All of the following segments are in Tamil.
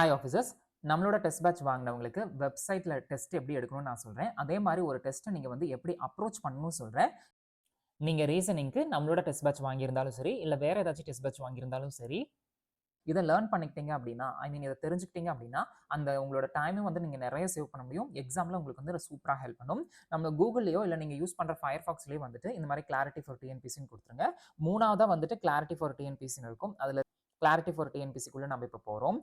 Hi officers. நம்மளோட டெஸ்ட் பேட்ச் வாங்கினவங்களுக்கு வெப்சைட்ல டெஸ்ட் எப்படி எடுக்கணும்னு நான் சொல்றேன். அதே மாதிரி ஒரு டெஸ்ட்டை நீங்க வந்து எப்படி அப்ரோச் பண்ணணும்னு சொல்றேன். நீங்க ரீசனிங்க்கு நம்மளோட டெஸ்ட் பேட்ச் வாங்கியிருந்தாலும் சரி, இல்ல வேற ஏதாச்சும் டெஸ்ட் பேட்ச் வாங்கியிருந்தாலும் சரி, இத லேர்ன் பண்ணிக்கிட்டீங்க அப்படின்னா, இத தெரிஞ்சுக்கிட்டீங்க அப்படின்னா, அந்த உங்களோட டைமும் வந்து நீங்க நெறைய சேவ் பண்ண முடியும். எக்ஸாம்ல உங்களுக்கு வந்து சூப்பரா ஹெல்ப் பண்ணும். நம்ம Googleலயோ இல்ல நீங்க யூஸ் பண்ற Firefoxலயோ வந்துட்டு இந்த மாரி கிளாரிட்டி ஃபார் டிஎன்பிசின்னு குடுத்துருங்க. 3வதா வந்துட்டு கிளாரிட்டி ஃபார் டிஎன்பிசின்னு இருக்கும். அதுல கிளாரிட்டி ஃபார் டிஎன்பிசிக்குள்ள நம்ம இப்ப போறோம்.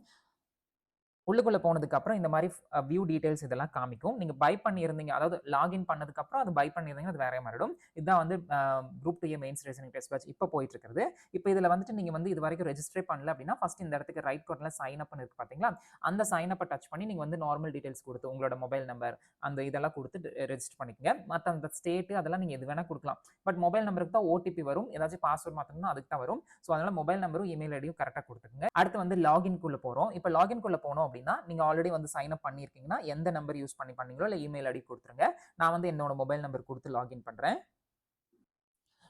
உள்ளுக்குள்ள போனதுக்கு அப்புறம் இந்த மாரி வியூ டீடைல்ஸ் இதெல்லாம் காமிக்கும். நீங்க பை பண்ணியிருந்தீங்க, அதாவது லாகின் பண்ணதுக்கு அப்புறம் அது பை பண்ணியிருந்தீங்கன்னா அது வேற மாறிடும். இதான் வந்து group 2 mains reasoning test batch இப்ப போயிட்டு இருக்கிறது. இப்ப இதுல வந்துட்டு நீங்க வந்து இதுவரைக்கும் ரெஜிஸ்டரே பண்ணல அப்படின்னா, ஃபர்ஸ்ட் இந்த இடத்துக்கு ரைட் கார்னர்ல சைன் அப்ன்னு இருக்கு பாத்தீங்களா? அந்த சைன் அப்ப டச் பண்ணி நீங்க வந்து நார்மல் டீடைல்ஸ் குடுத்து உங்களோட மொபைல் நம்பர் அந்த இதெல்லாம் குடுத்து ரெஜிஸ்டர் பண்ணிக்கங்க. மத்த அந்த ஸ்டேட் அதெல்லாம் நீங்க எது வேணா குடுக்கலாம். பட் மொபைல் நம்பருக்கு தான் ஓடிபி வரும். ஏதாச்சும் பாஸ்வேர்ட் மாத்தணும்னா அதுக்கு தான் வரும். சோ அதனால மொபைல் நம்பரும், இமெயில் ஐடியும் கரெக்ட்டா குடுத்துக்கங்க. அடுத்து வந்து லாகின் குள்ள போறோம். இப்ப லாகின் குள்ள போனோம் அப்படின்னா, நீங்க ஆல்ரெடி வந்து சைன் அப் பண்ணியிருக்கீங்கன்னா, எந்த நம்பர் யூஸ் பண்ணி பண்ணீங்களோ இல்ல இமெயில் ஐடி குடுத்துருங்க. நான் வந்து என்னோட மொபைல் நம்பர் குடுத்து லாகின் பண்றேன்.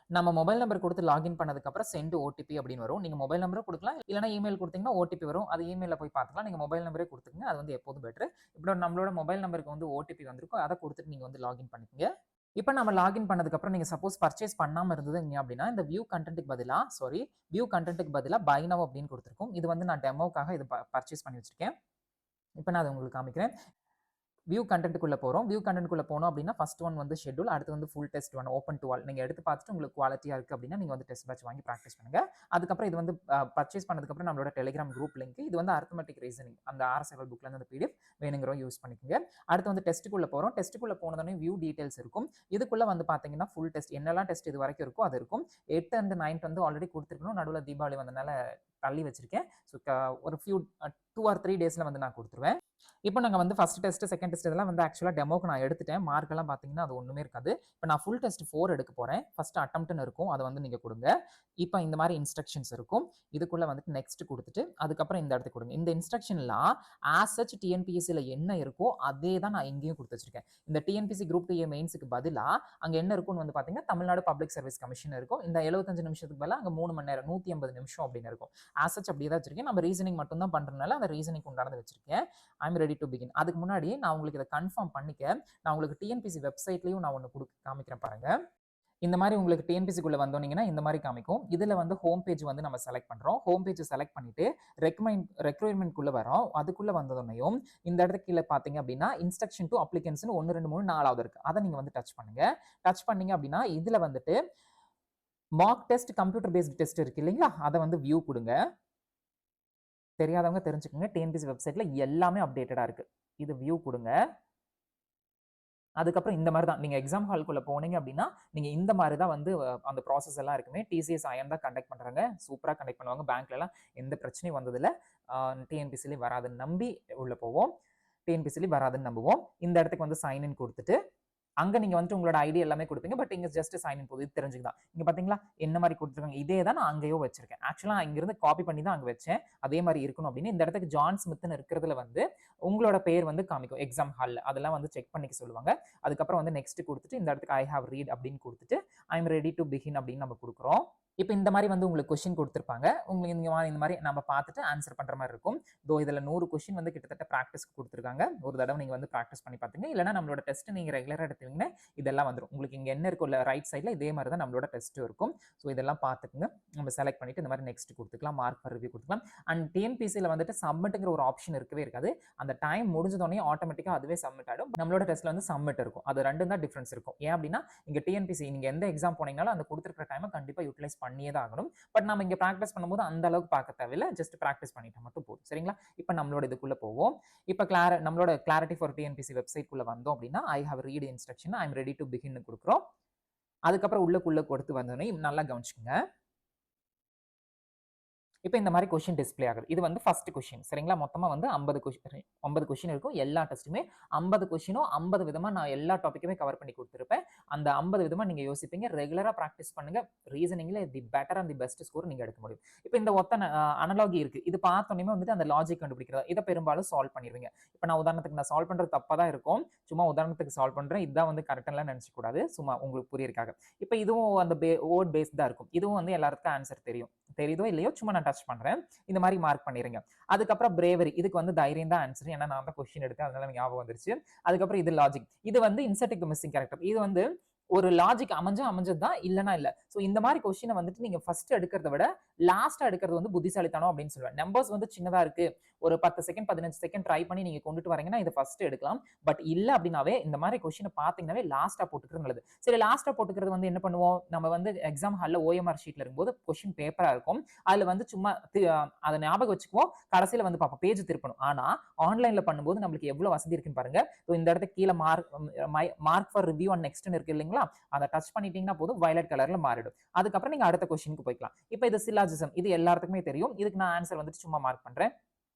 நம்ம மொபைல் நம்பர் குடுத்து லாகின் பண்ணதுக்கு அப்புறம் செண்ட் ஓடிபி அப்படின்னு வரும். நீங்க மொபைல் நம்பரும் குடுக்கலாம். இல்லன்னா இமெயில் குடுத்தீங்கன்னா ஓடிபி வரும். அது இமெயில்ல போய் பார்த்துக்கலாம். நீங்க மொபைல் நம்பரே குடுத்துக்கங்க. அது வந்து எப்போதும் பெட்டர். இப்போ நம்மளோட மொபைல் நம்பருக்கு வந்து ஓடிபி வந்திருக்கும். அத குடுத்துட்டு நீங்க வந்து லாகின் பண்ணிக்கங்க. இப்ப நம்ம லாகின் பண்ணதுக்கு அப்புறம் நீங்க சப்போஸ் பர்ச்சேஸ் பண்ணாம இருந்ததுங்க அப்படின்னா, இந்த வியூ கன்டென்ட்க்கு பதிலா பை நவ் அப்படின்னு குடுத்திருக்கும். இது வந்து நான் டெமோக்காக இது பர்ச்சேஸ் பண்ணி வச்சிருக்கேன். இப்ப நான் அத உங்களுக்கு காமிக்கிறேன். வியூ கன்டென்ட்க்குள்ள போறோம். வியூ கன்டென்ட்க்குள்ள போனோம் அப்படின்னா, ஃபர்ஸ்ட் ஒன் வந்து ஷெட்யூல். அடுத்து வந்து full test one open to all. நீங்க எடுத்து பார்த்துட்டு உங்களுக்கு குவாலிட்டியா இருக்கு அப்படின்னா, நீங்க வந்து டெஸ்ட் பேட்ச் வாங்கி பிராக்டிஸ் பண்ணுங்க. அதுக்கப்புறம் இது வந்து பர்ச்சேஸ் பண்ணதுக்கு அப்புறம் நம்மளோட டெலிகிராம் குரூப் லிங்க். இது வந்து அரித்மெட்டிக் ரீசனிங். அந்த RSL புக்ல இருந்து அந்த பிடிஎஃப் வேணுங்கிறவங்க யூஸ் பண்ணிக்கங்க. அடுத்து வந்து டெஸ்ட்டுக்குள்ள போறோம். டெஸ்ட்டுக்குள்ள போனதுமே வியூ டீடைல்ஸ் இருக்கும். இதுக்குள்ள வந்து பார்த்தீங்கன்னா, ஃபுல் டெஸ்ட் என்னெல்லாம் டெஸ்ட் இது வரைக்கும் இருக்கோ அது இருக்கும். 8 அண்ட் 9 வந்து ஆல்ரெடி குடுத்துருக்கணும். நடுவுல தீபாவளி வந்தனால தள்ளி வச்சிருக்கேன். ஸோ ஒரு 2 ஆர் 3 டேஸ்ல வந்து நான் குடுத்துருவேன். இப்போ நாங்க வந்து ஃபர்ஸ்ட் டெஸ்ட், செகண்ட் டெஸ்ட் இதெல்லாம் வந்து ஆக்சுவலா டெமோக்கு நான் எடுத்துட்டேன். மார்க் எல்லாம் பார்த்தீங்கன்னா, அது ஒண்ணுமே இருக்காது. இப்ப நான் ஃபுல் டெஸ்ட் 4 எடுக்க போறேன். ஃபர்ஸ்ட் அட்டெம்ப்ட்ன்னு இருக்கும். அத வந்து நீங்க குடுங்க. இப்ப இந்த மாரி இன்ஸ்ட்ரக்ஷன்ஸ் இருக்கும். இதுக்குள்ள வந்துட்டு நெக்ஸ்ட் குடுத்துட்டு, அதுக்கப்புறம் இந்த இடத்துக்கு குடுங்க. இந்த இன்ஸ்ட்ரக்ஷன்லாம் ஆஸ் சச் டிஎன்பிஎஸ்சில என்ன இருக்கோ, அதே தான் நான் இங்கேயும் குடுத்து வச்சிருக்கேன். இந்த டிஎன்பிஎஸ்சி குரூப் 2 மெயின்ஸ்க்கு பதிலா, அங்க என்ன இருக்கும்னு வந்து பார்த்தீங்கன்னா, தமிழ்நாடு பப்ளிக் சர்வீஸ் கமிஷன் இருக்கும். இந்த 75 நிமிஷத்துக்கு பதிலா அங்க 3 மணி நேரம் 180 நிமிஷம் அப்படின்னு இருக்கும். ஆஸ் சச் அப்படியே தான் வச்சிருக்கேன். நம்ம ரீசனிங் மட்டும் தான் பண்றதுனால, அந்த ரீசனிங் உண்டானத வச்சிருக்கேன். ஐ அம் ரெடி டூ பிகின். அதுக்கு முன்னாடி நான் உங்களுக்கு இத கன்ஃபார்ம் பண்ணிக்க, நான் உங்களுக்கு டிஎன்பிஎஸ்சி வெப்சைட்லயும் நான் ஒண்ணு காமிக்கிறேன் பாருங்க. இந்த மாரி உங்களுக்கு டிஎன்பிஎஸ்சிக்குள்ள வந்தோனீங்கன்னா, இந்த மாரி காமிக்கும். இதுல வந்து ஹோம் பேஜ் வந்து நம்ம செலக்ட் பண்றோம். ஹோம் பேஜ் செலக்ட் பண்ணிட்டு, ரெக்ரூட்மென்ட்குள்ள வரோம். அதுக்குள்ள வந்ததுனயும், இந்த இடத்துக்கு கீழ பார்த்தீங்க அப்படின்னா, இன்ஸ்ட்ரக்ஷன் டூ அப்ளிகன்ட்ஸ்னு 1, 2, 3, 4வது இருக்கு. அத நீங்க வந்து டச் பண்ணுங்க. டச் பண்ணீங்க அப்படின்னா, இதுல வந்துட்டு mark test, computer based test இருக்கு இல்லைங்களா? அத வந்து வியூ குடுங்க. தெரியாதவங்க தெரிஞ்சுக்கங்க. டிஎன்பிஎஸ்சி வெப்சைட்ல எல்லாமே அப்டேட்டடா இருக்கு. இது வியூ குடுங்க. அதுக்கப்புறம் இந்த மாரி தான். நீங்க எக்ஸாம் ஹால்க்குள்ள போனீங்க அப்படின்னா, நீங்க இந்த மாரி தான் வந்து அந்த ப்ராசஸ் எல்லாம் இருக்குமே. டிசிஎஸ் அயன் தான் கண்டக்ட் பண்றாங்க. சூப்பரா கண்டக்ட் பண்ணுவாங்க. பேங்க்லலாம் எந்த பிரச்சனையும் வந்ததில்ல. டிஎன்பிஎஸ்சிலயும் வராதுன்னு நம்பி உள்ள போவோம். டிஎன்பிஎஸ்சிலயும் வராதுன்னு நம்புவோம். இந்த இடத்துக்கு வந்து சைன் இன் குடுத்துட்டு, அங்க நீங்க வந்துட்டு உங்களோட ஐடி எல்லாமே குடுப்பீங்க. பட் இங்க ஜஸ்ட் சைன் இன் போது இது தெரிஞ்சுக்கலாம். இங்க பார்த்தீங்களா? என்ன மாரி குடுத்துருக்காங்க. இதே தான் நான் அங்கேயும் வச்சிருக்கேன். ஆக்சுவலா நான் இங்கிருந்து காப்பி பண்ணி தான் அங்க வச்சேன். அதே மாரி இருக்கணும் அப்படின்னு இந்த இடத்துக்கு ஜான் ஸ்மித்ன்னு இருக்கிறதுல வந்து உங்களோட பேர் வந்து காமிக்கும். எக்ஸாம் ஹால்ல. அதெல்லாம் வந்து செக் பண்ணிக்க சொல்லுவாங்க. அதுக்கப்புறம் வந்து நெக்ஸ்ட் குடுத்துட்டு இந்த இடத்துக்கு ஐ ஹேவ் ரீட் அப்படின்னு குடுத்துட்டு, ஐ அம் ரெடி டூ பிகின் அப்படின்னு நம்ம குடுக்குறோம். இப்ப இந்த மாரி வந்து உங்களுக்கு கொஸ்டின் குடுத்திருப்பாங்க. உங்களுக்கு இந்த மாரி நம்ம பார்த்துட்டு ஆன்சர் பண்ற மாரி இருக்கும். இதுல 100 கொஸ்டின் வந்து கிட்டத்தட்ட பிராக்டிஸ்க்கு குடுத்திருக்காங்க. ஒரு தடவ நீங்க வந்து பிராக்டிஸ் பண்ணி பார்த்துங்க. இல்லன்னா நம்மளோட டெஸ்ட் நீங்க ரெகுலரா எடுத்தீங்கன்னா, இதெல்லாம் வந்துரும். உங்களுக்கு இங்க என்ன இருக்குல்ல ரைட் சைட்ல இதே மாரி தான் நம்மளோட டெஸ்ட்டும் இருக்கும். ஸோ இதெல்லாம் பார்த்துக்குங்க. நம்ம செலக்ட் பண்ணிட்டு இந்த மாரி நெக்ஸ்ட் குடுத்துக்கலாம். மார்க் ஃபார் ரிவ்யூ குடுத்துக்கலாம். அண்ட் டிஎன்பிஎஸ்சில வந்துட்டு சப்மிட்ங்கிற ஒரு ஆப்ஷன் இருக்கவே இருக்காது. அந்த டைம் முடிஞ்சதோனே ஆட்டோமேட்டிக்கா அதுவே சப்மிட் ஆயிடும். நம்மளோட டெஸ்ட்ல வந்து சப்மிட் இருக்கும். அது 2ம் தான் டிஃபரன்ஸ் இருக்கும். ஏன் அப்படின்னா, இங்க டிஎன்பிஎஸ்சி நீங்க எந்த எக்ஸாம் போனீங்கனாலும் அந்த குடுத்திருக்கிற டைம கண்டிப்பா யூட்டிலைஸ் பண்ணியே தான் ஆகணும். பட் நம்ம இங்க பிராக்டிஸ் பண்ணும்போது அந்த அளவுக்கு பார்க்க தேவையில்ல. ஜஸ்ட் பிராக்டிஸ் பண்ணிட்டா மட்டும் போதும். சரிங்களா? இப்ப நம்மளோட இதுக்குள்ள போவோம். இப்ப நம்மளோட கிளாரிட்டி ஃபார் டிஎன்பிஎஸ்சி வெப்சைட் குள்ள வந்தோம் அப்படின்னா, I have read instruction, I am ready to பிகின்னு குடுக்குறோம். அதுக்கப்புறம் உள்ளுக்குள்ள கொடுத்து வந்தோனே நல்லா கவனிச்சுக்கங்க. இப்ப இந்த மாரி கொஸ்டின் டிஸ்ப்ளே ஆகுது. இது வந்து ஃபர்ஸ்ட் கொஸ்டின். சரிங்களா? மொத்தமா வந்து 50 கொஸ்டின் இருக்கும். எல்லா டெஸ்ட்டுமே 50 கொஸ்டினும் 50 விதமா நான் எல்லா டாபிக்குமே கவர் பண்ணி குடுத்திருப்பேன். அந்த 50 விதமா நீங்க யோசிப்பீங்க. ரெகுலரா பிராக்டிஸ் பண்ணுங்க. ரீசனிங்ல the better and the best score நீங்க எடுக்க முடியும். இப்ப இந்த அனலாகி இருக்கு. இது பார்த்தோனே வந்துட்டு அந்த லாஜிக் கண்டுபிடிக்கிறதா. இத பெரும்பாலும் சால்வ் பண்ணிருவீங்க. இப்ப நான் உதாரணத்துக்கு நான் சால்வ் பண்றது தப்பா தான் இருக்கும். சும்மா உதாரணத்துக்கு சால்வ் பண்றேன். இதான் வந்து கரெக்ட்ன்னுலாம் நினைச்சுக்க கூடாது. சும்மா உங்களுக்கு புரியறதுக்காக. இப்ப இதுவும் அந்த வேர்ட் பேஸ்ட் தான் இருக்கும். இதுவும் வந்து எல்லாருக்கும் ஆன்சர் தெரியும். தெரியுதோ இல்லையோ சும்மா நான் டச் டச் பண்றேன். இந்த மாதிரி மார்க் பண்ணிருங்க. அதுக்கப்புறம் பிரேவரி, இதுக்கு வந்து தைரியம் தான் ஆன்சர். ஏன்னா நான் தான் கொஸ்டின் எடுத்தேன், அதனால எனக்கு ஞாபகம் வந்துருச்சு. அதுக்கப்புறம் இது லாஜிக், இது வந்து இன்சர்ட்டுக்கு மிஸ்ஸிங் கேரக்டர். இது வந்து ஒரு லாஜிக் அமைஞ்சது தான், இல்லனா இல்ல. சோ இந்த மாதிரி கொஸ்டினை வந்துட்டு நீங்க ஃபர்ஸ்ட் எடுக்கிறத விட லாஸ்டா எடுக்கிறது வந்து புத்திசாலித்தனம் அப்படின்னு சொல்லுவேன். நம்பர்ஸ் வந்து சின்னதா இருக்கு, ஒரு 10 செகண்ட் 15 செகண்ட் ட்ரை பண்ணி நீங்க கொண்டுட்டு வரீங்கன்னா இதை ஃபர்ஸ்ட் எடுக்கலாம். பட் இல்ல அப்படின்னாவே இந்த மாதிரி கொஸ்டினை பாத்தீங்கன்னாவே லாஸ்டா போட்டுக்கிறது நல்லது. சரி, லாஸ்டா போட்டுக்கிறது வந்து என்ன பண்ணுவோம், நம்ம வந்து எக்ஸாம் ஹால்ல ஓஎம்ஆர் ஷீட்ல இருக்கும்போது கொஸ்டின் பேப்பரா இருக்கும், அதுல வந்து சும்மா அதை ஞாபகம் வச்சுக்குவோம், கடைசியில வந்து பார்ப்போம் பேஜ் திருப்பணும். ஆனா ஆன்லைன்ல பண்ணும்போது நம்மளுக்கு எவ்வளவு வசதி இருக்குன்னு பாருங்க. இந்த இடத்துக்கு கீழே mark for review and next இருக்கு இல்லைங்களா, அதை டச் பண்ணிட்டீங்கன்னா போதும் வயலட் கலர்ல மாறிடும். அதுக்கப்புறம் நீங்க அடுத்த கொஸ்டினுக்கு போய்க்கலாம். இப்போ இது சிலாஜிசம், இது எல்லாத்துக்குமே தெரியும். இதுக்கு நான் ஆன்சர் வந்துட்டு சும்மா மார்க் பண்றேன்,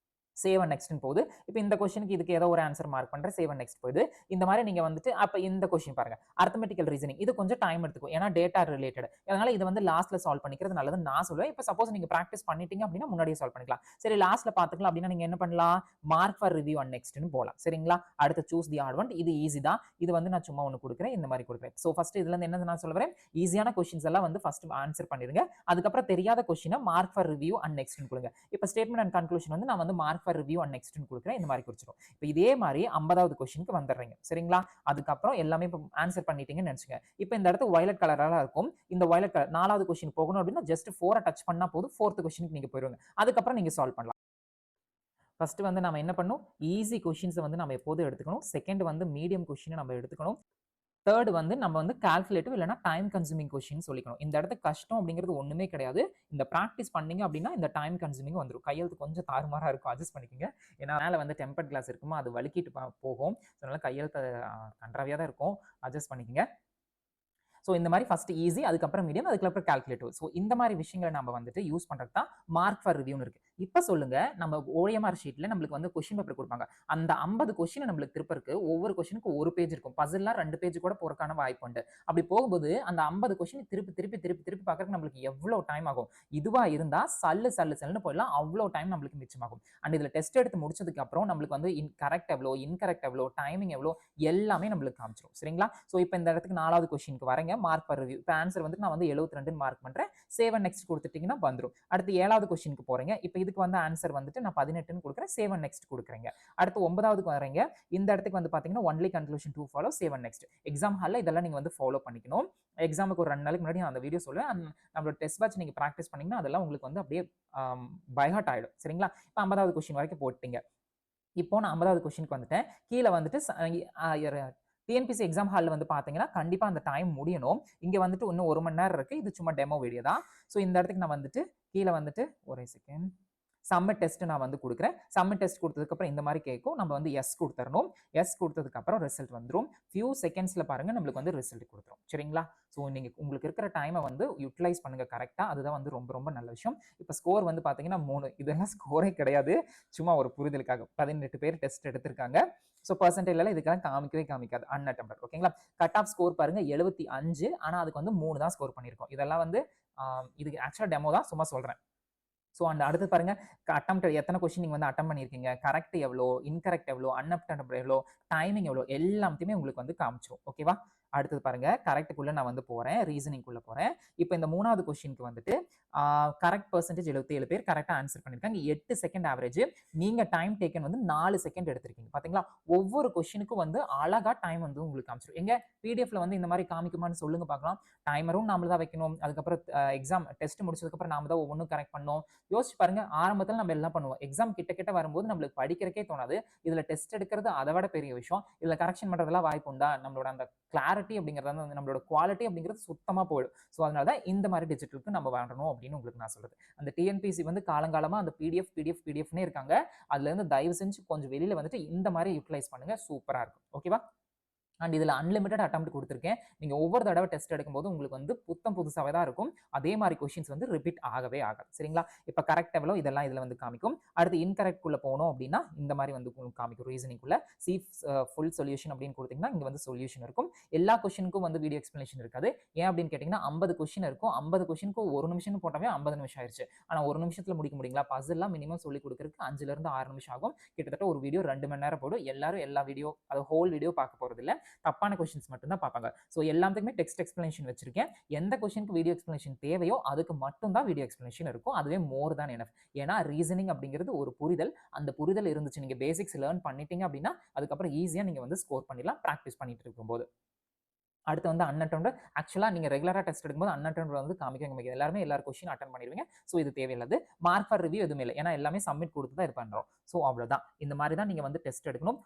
சேவ் அண்ட் நெக்ஸ்ட் போகுது. இப்போ இந்த கொஸ்டினுக்கு இதுக்கு ஏதோ ஒரு ஆன்சர் மார்க் பண்றேன், சேவ் அண்ட் நெக்ஸ்ட் போகுது. இந்த மாதிரி நீங்க வந்துட்டு அப்ப இந்த கொஸ்டின் பாருங்க, அரித்மெட்டிக்கல் ரீசனிங், இது கொஞ்சம் டைம் எடுத்துக்கும், ஏன்னா டேட்டா ரிலேட்டட். அதனால இது வந்து லாஸ்ட்ல சால்வ் பண்ணிக்கிறது நல்லதுன்னு நான் சொல்லுவேன். இப்போ சப்போஸ் நீங்க பிராக்டிஸ் பண்ணிட்டீங்க அப்படின்னா முன்னாடியே சால்வ் பண்ணிக்கலாம். சரி, லாஸ்ட்ல பாத்துக்கலாம் அப்படின்னா நீங்க என்ன பண்ணலாம், மார்க் ஃபார் ரிவ்யூ அண்ட் நெக்ஸ்ட்னு போலாம். சரிங்களா, அடுத்து சூஸ் தி ஆட் ஒன், இது ஈஸி தான். இது வந்து நான் சும்மா ஒன்னு கொடுக்குறேன், இந்த மாதிரி கொடுக்குறேன். சோ ஃபர்ஸ்ட் இதுல இருந்து என்ன நான் சொல்ல வரேன், ஈஸியான கொஸ்டின்ஸ் எல்லாம் வந்து ஃபர்ஸ்ட் ஆன்சர் பண்ணிருங்க. அதுக்கப்புறம் தெரியாத கொஸ்டினை மார்க் ஃபார் ரிவ்யூ அண்ட் நெக்ஸ்ட்னு கொடுங்க. இப்போ ஸ்டேட்மெண்ட் அண்ட் கன்க்ளூஷன் வந்து நான் வந்து mark for review and next கொடுக்குறேன், இந்த மாதிரி குறிச்சிடும். இப்போ இதே மாதிரி 50வது கொஸ்டினுக்கு வந்துடுறீங்க. சரிங்களா, அதுக்கப்புறம் எல்லாமே இப்போ ஆன்சர் பண்ணிட்டீங்கன்னு நினைச்சுங்க. இப்போ இந்த இடத்து வயலட் கலரால இருக்கும், இந்த வயலட் கலர் 4வது கொஸ்டின் போகணும் அப்படின்னா ஜஸ்ட் 4 டச் பண்ணா போதும், 4th கொஸ்டினுக்கு நீங்க போயிடுங்க. அதுக்கப்புறம் நீங்க சால்வ் பண்ணலாம். ஃபர்ஸ்ட் வந்து நம்ம என்ன பண்ணணும், ஈஸி கொஸ்டின்ஸ் வந்து நம்ம எப்போதும் எடுத்துக்கணும். செகண்ட் வந்து மீடியம் கொஸ்டினை நம்ம எடுத்துக்கணும். தேர்ட் வந்து நம்ம வந்து கால்குலேட்டிவ் இல்லைனா டைம் கன்சூமிங் கொஸ்டின் சொல்லிக்கணும். இந்த இடத்துல கஷ்டம் அப்படிங்கிறது ஒண்ணுமே கிடையாது. இந்த பிராக்டிஸ் பண்ணீங்க அப்படின்னா இந்த டைம் கன்சூமிங் வந்துடும். கையெழுத்து கொஞ்சம் தாறுமாறா இருக்கும், அட்ஜஸ்ட் பண்ணிக்கோங்க. ஏன்னா மேலே வந்து டெம்பர்ட் கிளாஸ் இருக்குமா, அது வலிக்கிட்டு போகும். அதனால கையெழுத்து கன்றாவியாக தான் இருக்கும், அட்ஜஸ்ட் பண்ணிக்கோங்க. ஸோ இந்த மாதிரி ஃபர்ஸ்ட் ஈஸி, அதுக்கப்புறம் மீடியம், அதுக்கப்புறம் கால்குலேட்டிவ். ஸோ இந்த மாதிரி விஷயங்களை நம்ம வந்துட்டு யூஸ் பண்றது தான் மார்க் ஃபார் ரிவ்யூன்னு இருக்கு. இப்போ சொல்லுங்க, நம்ம ஓஎம்ஆர் ஷீட்ல நம்மளுக்கு வந்து கொஸ்டின் பேப்பர் கொடுப்பாங்க. அந்த 50 கொஸ்டின் நம்மளுக்கு திருப்பருக்கு ஒவ்வொரு கொஸ்டினுக்கு ஒரு பேஜ் இருக்கும். பசில்லாம் 2 பேஜ் கூட போறதுக்கான வாய்ப்பு உண்டு. அப்படி போகும்போது அந்த 50 கொஸ்டின் திருப்பி திருப்பி திருப்பி திருப்பி பார்க்கறதுக்கு நம்மளுக்கு எவ்வளவு டைம் ஆகும். இதுவா இருந்தா சல்லுன்னு போயிடலாம், அவ்வளோ டைம் நம்மளுக்கு மிச்சமாகும். அண்ட் இதுல டெஸ்ட் எடுத்து முடிச்சதுக்கு அப்புறம் நம்மளுக்கு வந்து கரெக்ட் எவ்வளோ, இன்கரெக்ட் எவ்வளோ, டைமிங் எவ்வளோ, எல்லாமே நம்மளுக்கு காமிச்சிடும். சரிங்களா, ஸோ இப்போ இந்த இடத்துக்கு 4வது கொஸ்டினுக்கு வரேங்க, மார்க் ஃபார் ரிவ்யூ. இப்போ ஆன்சர் வந்து நான் வந்து 72 மார்க் பண்றேன், சேவ் அண்ட் நெக்ஸ்ட் கொடுத்துட்டீங்கன்னா வந்துடும். அடுத்து 7வது கொஸ்டினுக்கு போறீங்க. இப்போ இதுக்கு வந்து ஆன்சர் வந்துட்டு நான் 18ன்னு கொடுக்குறேன், சேவ் அண்ட் நெக்ஸ்ட் கொடுக்குறேங்க. அடுத்து 9வதுக்கு வரீங்க. இந்த இடத்துக்கு வந்து பாத்தீங்கன்னா only conclusion to follow, save and next. Exam ஹால்ல இதெல்லாம் நீங்க வந்து ஃபாலோ பண்ணிக்கணும். எக்ஸாமுக்கு ஒரு 2 நாளைக்கு முன்னாடி நான் அந்த வீடியோ சொல்லுவேன். நம்மளோட டெஸ்ட் பேட்ச் நீங்க பிராக்டிஸ் பண்ணீங்கன்னா அதெல்லாம் உங்களுக்கு வந்து அப்படியே பை ஹார்ட் ஆயிடும். சரிங்களா, இப்போ 50வது கொஸ்டின் வரைக்கும் போட்டீங்க. இப்போ நான் 50வது கொஸ்டினுக்கு வந்துட்டேன். கீழே வந்துட்டு டிஎன்பிஎஸ்சி எக்ஸாம் ஹாலில் வந்து பார்த்தீங்கன்னா கண்டிப்பாக அந்த டைம் முடியணும். இங்கே வந்துட்டு இன்னும் 1 மணி நேரம் இருக்குது, இது சும்மா டெமோ வீடியோ தான். ஸோ இந்த இடத்துக்கு நான் வந்துட்டு கீழே வந்துட்டு ஒரே செகண்ட் சப்மிட் டெஸ்ட் நான் வந்து கொடுக்குறேன். சப்மிட் டெஸ்ட் கொடுத்ததுக்கப்புறம் இந்த மாதிரி கேட்கும், நம்ம வந்து எஸ் கொடுத்துடணும். எஸ் கொடுத்ததுக்கப்புறம் ரிசல்ட் வந்துடும். ஃபியூ செகண்ட்ஸில் பாருங்கள் நம்மளுக்கு வந்து ரிசல்ட் கொடுத்துரும். சரிங்களா, ஸோ நீங்கள் உங்களுக்கு இருக்கிற டைமை வந்து யூட்டிலைஸ் பண்ணுங்கள் கரெக்டாக, அதுதான் வந்து ரொம்ப ரொம்ப நல்ல விஷயம். இப்போ ஸ்கோர் வந்து பார்த்தீங்கன்னா 3, இதெல்லாம் ஸ்கோரே கிடையாது, சும்மா ஒரு புரிதலுக்காக 18 பேர் டெஸ்ட் எடுத்திருக்காங்க. ஸோ பர்சன்டேஜ்ல இதுக்காக காமிக்காது, அன்அட்டெம்ப்டட். ஓகேங்களா, கட் ஆஃப் ஸ்கோர் பாருங்க 75, ஆனால் அதுக்கு வந்து 3 தான் ஸ்கோர் பண்ணியிருக்கோம். இதெல்லாம் வந்து இதுக்கு ஆக்சுவலாக டெமோ தான், சும்மா சொல்கிறேன். ஸோ அந்த அடுத்து பாருங்க, அட்டெம்ப்ட் எத்தனை கொஸ்டின் நீங்கள் வந்து அட்டம் பண்ணியிருக்கீங்க, கரெக்ட் எவ்வளோ, இன்கரெக்ட் எவ்வளோ, அன்அட்டெம்ப்ட் எவ்வளோ, டைமிங் எவ்வளோ, எல்லாத்தையுமே உங்களுக்கு வந்து காமிச்சிடும். ஓகேவா, அடுத்தது பாருங்க, கரெக்டுக்குள்ள நான் வந்து போறேன், ரீசனிங்குள்ள போறேன். இப்போ இந்த 3வது கொஸ்டினுக்கு வந்துட்டு கரெக்ட் பர்சன்டேஜ் 77 பேர் கரெக்டாக ஆன்சர் பண்ணியிருக்காங்க. 8 செகண்ட் ஆவரேஜ். நீங்க டைம் டேக்கன் வந்து 4 செகண்ட் எடுத்திருக்கீங்க. பாத்தீங்களா, ஒவ்வொரு கொஸ்டினுக்கும் வந்து அழகா டைம் வந்து உங்களுக்கு காமிச்சிடும். எங்க பிடிஎஃப்ல வந்து இந்த மாதிரி காமிக்குமான்னு சொல்லுங்க பார்க்கலாம். டைமரும் நாம தான் வைக்கணும். அதுக்கப்புறம் எக்ஸாம் டெஸ்ட் முடிச்சதுக்கப்புறம் நாம தான் ஒவ்வொன்றும் கரெக்ட் பண்ணணும். யோசிச்சு பாருங்க, ஆரம்பத்தில் நம்ம எல்லாம் பண்ணுவோம், எக்ஸாம் கிட்ட வரும்போது நம்மளுக்கு படிக்கிறக்கே தோணாது. இதுல டெஸ்ட் எடுக்கிறது அதை விட பெரிய விஷயம். இதுல கரெக்ஷன் பண்றதெல்லாம் வாய்ப்பு உண்டா, நம்மளோட அந்த கிளாரிட்டி அப்படிங்கிறது வந்து நம்மளோட குவாலிட்டி அப்படிங்கிறது சுத்தமா போயிடும். ஸோ அதனால தான் இந்த மாதிரி டிஜிட்டலுக்கு நம்ம வரணும் அப்படின்னு உங்களுக்கு நான் சொல்றது. அந்த டிஎன்பிசி வந்து காலங்காலமா அந்த பிடிஎஃப்னே இருக்காங்க. அதுல இருந்து தயவு செஞ்சு கொஞ்சம் வெளியில வந்துட்டு இந்த மாதிரி யூட்டிலைஸ் பண்ணுங்க, சூப்பரா இருக்கும். ஓகேவா, அண்ட் இதில் அன்லிமிட்டட் அட்டெம்ப்ட் கொடுத்துருக்கேன். நீங்கள் ஒவ்வொரு தடவை டெஸ்ட் எடுக்கும்போது உங்களுக்கு வந்து புதுசாகவே தான் இருக்கும். அதே மாதிரி கொஸ்டின்ஸ் வந்து ரிப்பீட் ஆகவே ஆகாது. சரிங்களா, இப்போ கரெக்ட் எவ்வளோ இதெல்லாம் இதில் வந்து காமிக்கும். அடுத்து இன்கரெக்ட்குள்ளே போகணும் அப்படின்னா இந்த மாதிரி வந்து காமிக்கும். ரீசனிங்குள்ள சி ஃபுல் சொல்யூஷன் அப்படின்னு கொடுத்தீங்கன்னா இங்கே வந்து சொல்யூஷன் இருக்கும். எல்லா கொஸ்டினுக்கும் வந்து வீடியோ எக்ஸ்பிளேஷன் இருக்காது. ஏன் அப்படின்னு கேட்டிங்கன்னா 50 கொஸ்டின் இருக்கும். 50 கொஸ்டினுக்கு 1 நிமிஷம் போட்டாவே 50 நிமிஷம் ஆயிடுச்சு. ஆனால் 1 நிமிஷத்தில் முடிக்க முடியுங்களா, பஸ்ஸெல்லாம் மினிமம் சொல்லி கொடுக்குறதுக்கு 5 to 6 நிமிஷம் ஆகும். கிட்டத்தட்ட ஒரு வீடியோ 2 மணி நேரம் போடும். எல்லாரும் எல்லா வீடியோ, அது ஹோல் வீடியோ பார்க்க போகிறது இல்லை. தப்பான கொஸ்டின்ஸ் மட்டும் தான் பார்ப்பாங்க. ஸோ எல்லாத்துக்குமே டெக்ஸ்ட் எக்ஸ்பிளனேஷன் வச்சிருக்கேன். எந்த கொஸ்டினுக்கு வீடியோ எக்ஸ்பிளனேஷன் தேவையோ அதுக்கு மட்டும் தான் வீடியோ எக்ஸ்பிளனேஷன் இருக்கும். அதுவே மோர் தேன் எனஃப். ஏன்னா ரீசனிங் அப்படிங்கிறது ஒரு புரிதல். அந்த புரிதல் இருந்துச்சு, நீங்க பேசிக்ஸ் லேர்ன் பண்ணிட்டீங்க அப்படின்னா அதுக்கப்புறம் ஈஸியா நீங்க வந்து ஸ்கோர் பண்ணிடலாம் பிராக்டிஸ் பண்ணிட்டு இருக்கும்போது. அடுத்து வந்து அன்அட்டெம்ப்ட். ஆக்சுவலா நீங்க ரெகுலரா டெஸ்ட் எடுக்கும்போது அன்அட்டெம்ப்ட் வந்து காமிக்க எல்லாருமே எல்லா கொஸ்டின் அட்டெண்ட் பண்ணிடுவீங்க. ஸோ இது தேவையில்லாது. மார்க் ஃபார் ரிவ்யூ எதுவுமே இல்லை. ஏன்னா எல்லாமே சப்மிட் கொடுத்து தான் இது பண்றோம். ஸோ அவ்வளவுதான். இந்த மாதிரி தான் நீங்க வந்து டெஸ்ட் எடுக்கணும்.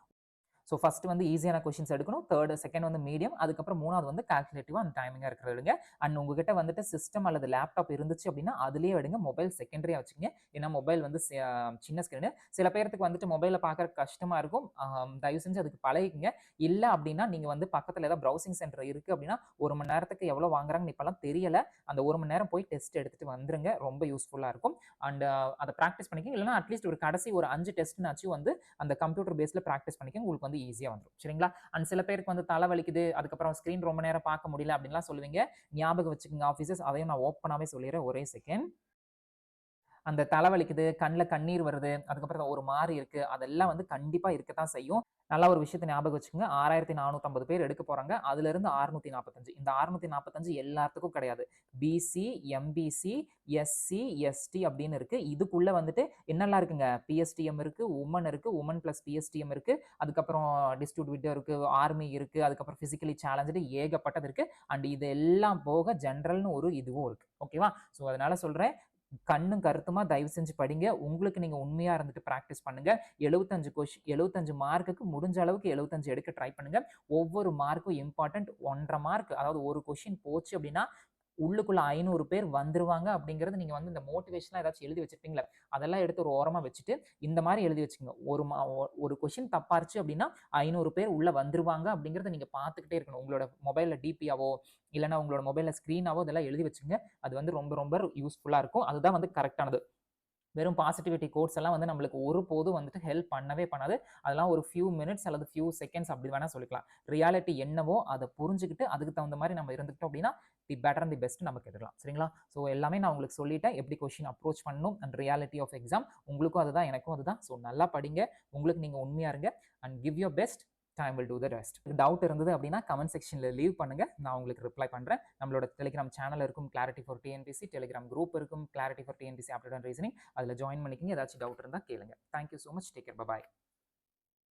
ஸோ ஃபர்ஸ்ட் வந்து ஈஸியான கொஸ்டின்ஸ் எடுக்கணும். செகண்ட் வந்து மீடியம். அதுக்கப்புறம் 3வது வந்து கால்குலேட்டிவா அந்த டைமிங்கா இருக்கிறது எடுங்க. அண்ட் உங்ககிட்ட வந்துட்டு சிஸ்டம் அல்லது லேப்டாப் இருந்துச்சு அப்படின்னா அதுலயே எடுங்க. மொபைல் செகண்டரியா வச்சுக்கங்க. ஏன்னா மொபைல் வந்து சின்ன ஸ்கிரீனு. சில பேருக்கு வந்துட்டு மொபைல பார்க்கறதுக்கு கஷ்டமா இருக்கும். தயவு செஞ்சு அதுக்கு பழகிக்கங்க. இல்ல அப்படின்னா நீங்க வந்து பக்கத்துல ஏதாவது ப்ரௌசிங் சென்டர் இருக்கு அப்படின்னா 1 மணி நேரத்துக்கு எவ்வளவு வாங்குறாங்கன்னு இப்பெல்லாம் தெரியல. அந்த 1 மணி நேரம் போய் டெஸ்ட் எடுத்துட்டு வந்துருங்க. ரொம்ப யூஸ்ஃபுல்லா இருக்கும். அண்ட் அதை ப்ராக்டிஸ் பண்ணிக்கங்க. இல்லைன்னா அட்லீஸ்ட் ஒரு கடைசி ஒரு 5 டெஸ்ட்னாச்சும் வந்து அந்த கம்ப்யூட்டர் பேஸ்ல ப்ராக்டிஸ் பண்ணிக்கங்க. உங்களுக்கு வந்து ஈஸியா வந்துரும். சரிங்களா? அண்ட் சில பேருக்கு வந்து தலை வலிக்குது, அதுக்கப்புறம் ஸ்கிரீன் ரொம்ப நேரம் பார்க்க முடியல அப்படின்லாம் சொல்லுவீங்க. ஞாபகம் வச்சுக்கங்க ஆஃபீஸர்ஸ். அதையும் நான் ஓப்பனாவே சொல்லிடுறேன். ஒரே செகண்ட். அந்த தலை வலிக்குது, கண்ல கண்ணீர் வருது, அதுக்கப்புறம் ஒரு மாரி இருக்கு. அதெல்லாம் வந்து கண்டிப்பா இருக்கத்தான் செய்யும். நல்லா ஒரு விஷயத்த ஞாபகம் வச்சுக்கங்க. 6450 பேர் எடுக்க போறாங்க. அதிலிருந்து 645. இந்த 645 எல்லாத்துக்கும் கிடையாது. பிசி, எம்பிசி, எஸ்சி, எஸ்டி அப்படின்னு இருக்கு. இதுக்குள்ள வந்துட்டு என்னெல்லாம் இருக்குங்க? பிஎஸ்டிஎம் இருக்கு, உமன் இருக்கு, உமன் பிளஸ் பிஎஸ்டிஎம் இருக்கு. அதுக்கப்புறம் டிஸ்ட்ரிபியூட் விடோ இருக்கு, ஆர்மி இருக்கு, அதுக்கப்புறம் பிசிக்கலி சேலஞ்சு ஏகப்பட்டது இருக்கு. அண்ட் இது எல்லாம் போக ஜெனரல்னு ஒரு இதுவும் இருக்கு. ஓகேவா? ஸோ அதனால சொல்றேன். கண்ணும் கருத்துமா தயவு செஞ்சு படிங்க. உங்களுக்கு நீங்க உண்மையா இருந்துட்டு பிராக்டிஸ் பண்ணுங்க. 75 மார்க்குக்கு முடிஞ்ச அளவுக்கு 75 எடுக்க ட்ரை பண்ணுங்க. ஒவ்வொரு மார்க்கும் இம்பார்ட்டன்ட். 1.5 மார்க், அதாவது ஒரு கொஸ்டின் போச்சு அப்படின்னா உள்ளுக்குள்ள 500 பேர் வந்துருவாங்க அப்படிங்கிறது நீங்க வந்து இந்த மோட்டிவேஷனா ஏதாச்சும் எழுதி வச்சிருப்பீங்களா? அதெல்லாம் எடுத்து ஒரு ஓரமா வச்சுட்டு இந்த மாதிரி எழுதி வச்சுக்கோங்க. ஒரு கொஸ்டின் தப்பாருச்சு அப்படின்னா 500 பேர் உள்ள வந்துருவாங்க அப்படிங்கிறத நீங்க பார்த்துக்கிட்டே இருக்கணும். உங்களோட மொபைல்ல டிபியாவோ இல்லைன்னா உங்களோட மொபைல்ல ஸ்கிரீனாவோ இதெல்லாம் எழுதி வச்சுங்க. அது வந்து ரொம்ப ரொம்ப யூஸ்ஃபுல்லா இருக்கும். அதுதான் வந்து கரெக்டானது. வெறும் பாசிட்டிவிட்டி கோட்ஸ் எல்லாம் வந்து நம்மளுக்கு ஒருபோதும் வந்துட்டு ஹெல்ப் பண்ணவே பண்ணாது. அதெல்லாம் ஒரு ஃபியூ மினிட்ஸ் அல்லது ஃபியூ செகண்ட்ஸ் அப்படி வேணா சொல்லிக்கலாம். ரியாலிட்டி என்னவோ அத புரிஞ்சுகிட்டு அதுக்கு தகுந்த மாரி நம்ம இருந்துக்கிட்டோம் அப்படின்னா, தி பெட்டர் அண்ட் தி பெஸ்ட் நமக்கு எடுக்கலாம். சரிங்களா? ஸோ எல்லாமே நான் உங்களுக்கு சொல்லிட்டேன். எப்படி கொஸ்டின் அப்ரோச் பண்ணணும் அண்ட் ரியாலிட்டி ஆஃப் எக்ஸாம். உங்களுக்கும் அதுதான், எனக்கும் அதுதான். ஸோ நல்லா படிங்க. உங்களுக்கு நீங்க உண்மையா இருங்க. And give your best. Time will do the rest. Doubt இருந்தது அப்படின்னா கமெண்ட் செக்ஷன்ல லீவ் பண்ணுங்க. நான் உங்களுக்கு ரிப்ளை பண்றேன். நம்மளோட டெலிகிராம் சேனல் இருக்கும், clarity for TNPSC. Telegram group இருக்கும், clarity for TNPSC aptitude and reasoning. அதுல ஜாயின் பண்ணிக்கங்க. ஏதாச்சும் டவுட் இருந்தா கேளுங்க. Thank you so much. Take care. By.